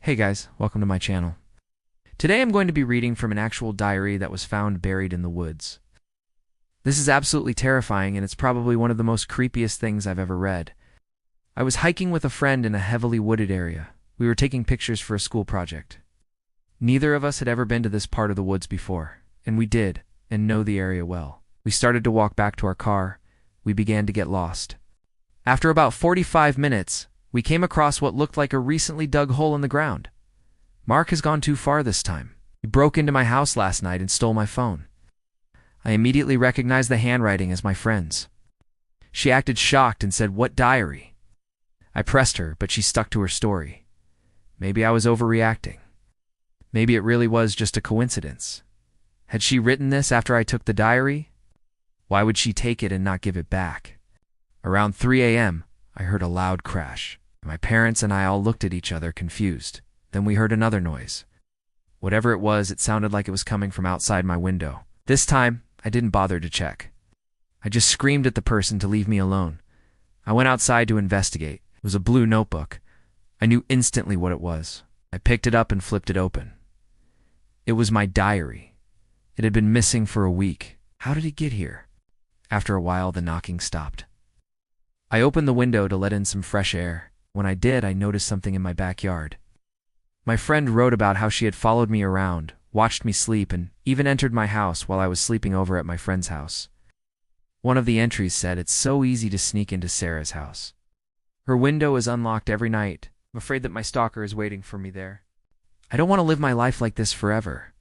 Hey guys, welcome to my channel. Today I'm going to be reading from an actual diary that was found buried in the woods. This is absolutely terrifying, and it's probably one of the most creepiest things I've ever read. I was hiking with a friend in a heavily wooded area. We were taking pictures for a school project. Neither of us had ever been to this part of the woods before, and we did, and know the area well. We started to walk back to our car. We began to get lost. After about 45 minutes, we came across what looked like a recently dug hole in the ground. Mark has gone too far this time. He broke into my house last night and stole my phone. I immediately recognized the handwriting as my friend's. She acted shocked and said, "What diary?" I pressed her, but she stuck to her story. Maybe I was overreacting. Maybe it really was just a coincidence. Had she written this after I took the diary? Why would she take it and not give it back? Around 3 a.m., I heard a loud crash. My parents and I all looked at each other, confused. Then we heard another noise. Whatever it was, it sounded like it was coming from outside my window. This time, I didn't bother to check. I just screamed at the person to leave me alone. I went outside to investigate. It was a blue notebook. I knew instantly what it was. I picked it up and flipped it open. It was my diary. It had been missing for a week. How did it get here? After a while, the knocking stopped. I opened the window to let in some fresh air. When I did, I noticed something in my backyard. My friend wrote about how she had followed me around, watched me sleep, and even entered my house while I was sleeping over at my friend's house. One of the entries said, "It's so easy to sneak into Sarah's house. Her window is unlocked every night. I'm afraid that my stalker is waiting for me there. I don't want to live my life like this forever.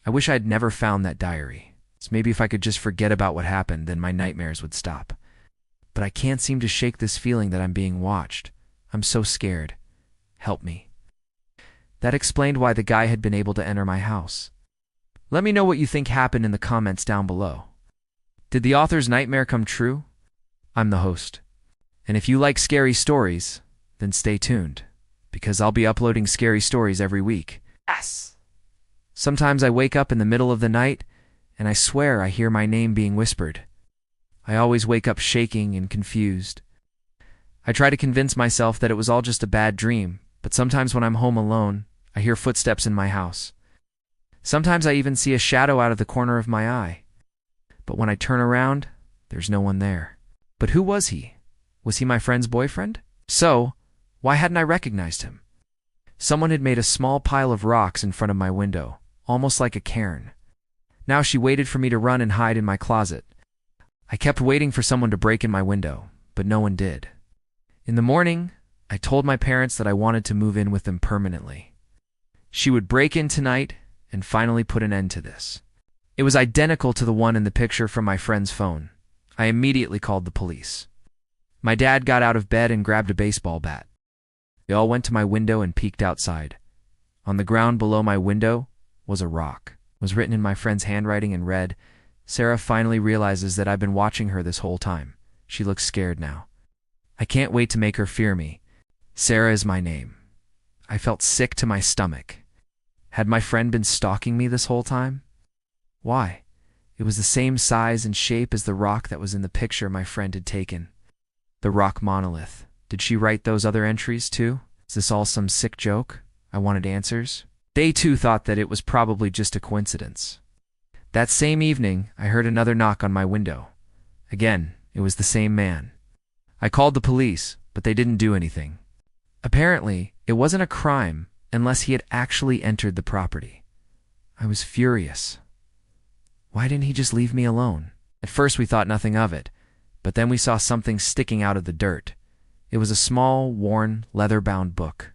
I wish I had never found that diary. So maybe if I could just forget about what happened, then my nightmares would stop. But I can't seem to shake this feeling that I'm being watched. I'm so scared. Help me." That explained why the guy had been able to enter my house. Let me know what you think happened in the comments down below. Did the author's nightmare come true? I'm the host. And if you like scary stories, then stay tuned, because I'll be uploading scary stories every week. Yes! Sometimes I wake up in the middle of the night, and I swear I hear my name being whispered. I always wake up shaking and confused. I try to convince myself that it was all just a bad dream, but sometimes when I'm home alone, I hear footsteps in my house. Sometimes I even see a shadow out of the corner of my eye. But when I turn around, there's no one there. But who was he? Was he my friend's boyfriend? So, why hadn't I recognized him? Someone had made a small pile of rocks in front of my window, almost like a cairn. Now she waited for me to run and hide in my closet. I kept waiting for someone to break in my window, but no one did. In the morning, I told my parents that I wanted to move in with them permanently. She would break in tonight and finally put an end to this. It was identical to the one in the picture from my friend's phone. I immediately called the police. My dad got out of bed and grabbed a baseball bat. They all went to my window and peeked outside. On the ground below my window was a rock. It was written in my friend's handwriting and read, "Sarah finally realizes that I've been watching her this whole time. She looks scared now. I can't wait to make her fear me. Sarah is my name." I felt sick to my stomach. Had my friend been stalking me this whole time? Why? It was the same size and shape as the rock that was in the picture my friend had taken. The rock monolith. Did she write those other entries too? Is this all some sick joke? I wanted answers. They too thought that it was probably just a coincidence. That same evening, I heard another knock on my window. Again, it was the same man. I called the police, but they didn't do anything. Apparently, it wasn't a crime unless he had actually entered the property. I was furious. Why didn't he just leave me alone? At first we thought nothing of it, but then we saw something sticking out of the dirt. It was a small, worn, leather-bound book.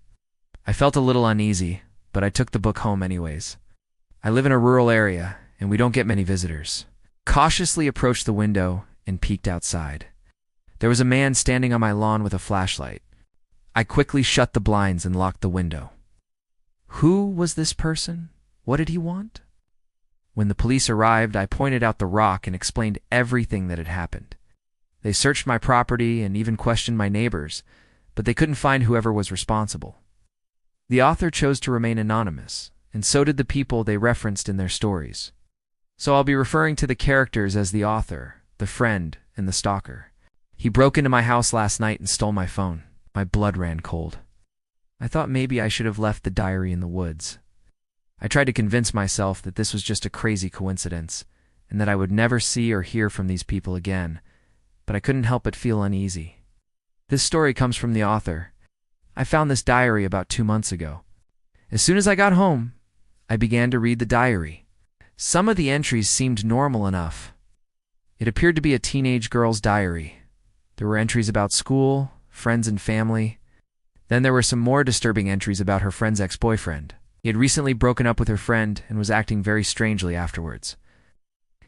I felt a little uneasy, but I took the book home anyways. I live in a rural area, and we don't get many visitors. Cautiously approached the window and peeked outside. There was a man standing on my lawn with a flashlight. I quickly shut the blinds and locked the window. Who was this person? What did he want? When the police arrived, I pointed out the rock and explained everything that had happened. They searched my property and even questioned my neighbors, but they couldn't find whoever was responsible. The author chose to remain anonymous, and so did the people they referenced in their stories. So I'll be referring to the characters as the author, the friend, and the stalker. He broke into my house last night and stole my phone. My blood ran cold. I thought maybe I should have left the diary in the woods. I tried to convince myself that this was just a crazy coincidence, and that I would never see or hear from these people again, but I couldn't help but feel uneasy. This story comes from the author. I found this diary about 2 months ago. As soon as I got home, I began to read the diary. Some of the entries seemed normal enough. It appeared to be a teenage girl's diary. There were entries about school, friends and family. Then there were some more disturbing entries about her friend's ex-boyfriend. He had recently broken up with her friend and was acting very strangely afterwards.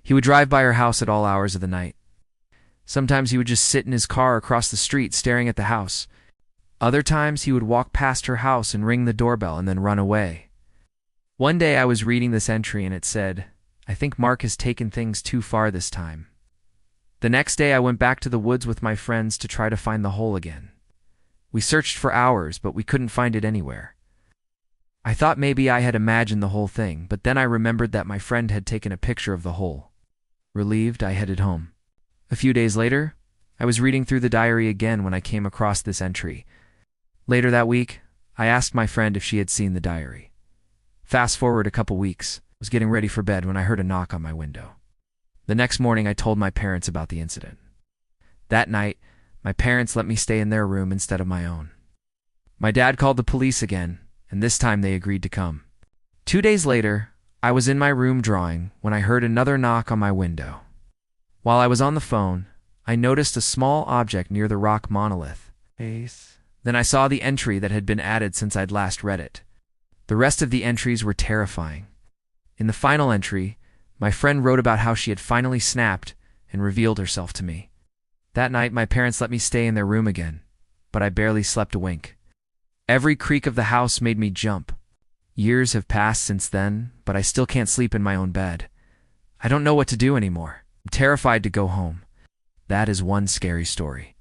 He would drive by her house at all hours of the night. Sometimes he would just sit in his car across the street staring at the house. Other times he would walk past her house and ring the doorbell and then run away. One day I was reading this entry and it said, "I think Mark has taken things too far this time." The next day I went back to the woods with my friends to try to find the hole again. We searched for hours, but we couldn't find it anywhere. I thought maybe I had imagined the whole thing, but then I remembered that my friend had taken a picture of the hole. Relieved, I headed home. A few days later, I was reading through the diary again when I came across this entry. Later that week, I asked my friend if she had seen the diary. Fast forward a couple weeks, I was getting ready for bed when I heard a knock on my window. The next morning, I told my parents about the incident. That night, my parents let me stay in their room instead of my own. My dad called the police again, and this time they agreed to come. 2 days later, I was in my room drawing when I heard another knock on my window. While I was on the phone, I noticed a small object near the rock monolith. Then I saw the entry that had been added since I'd last read it. The rest of the entries were terrifying. In the final entry, my friend wrote about how she had finally snapped and revealed herself to me. That night, my parents let me stay in their room again, but I barely slept a wink. Every creak of the house made me jump. Years have passed since then, but I still can't sleep in my own bed. I don't know what to do anymore. I'm terrified to go home. That is one scary story.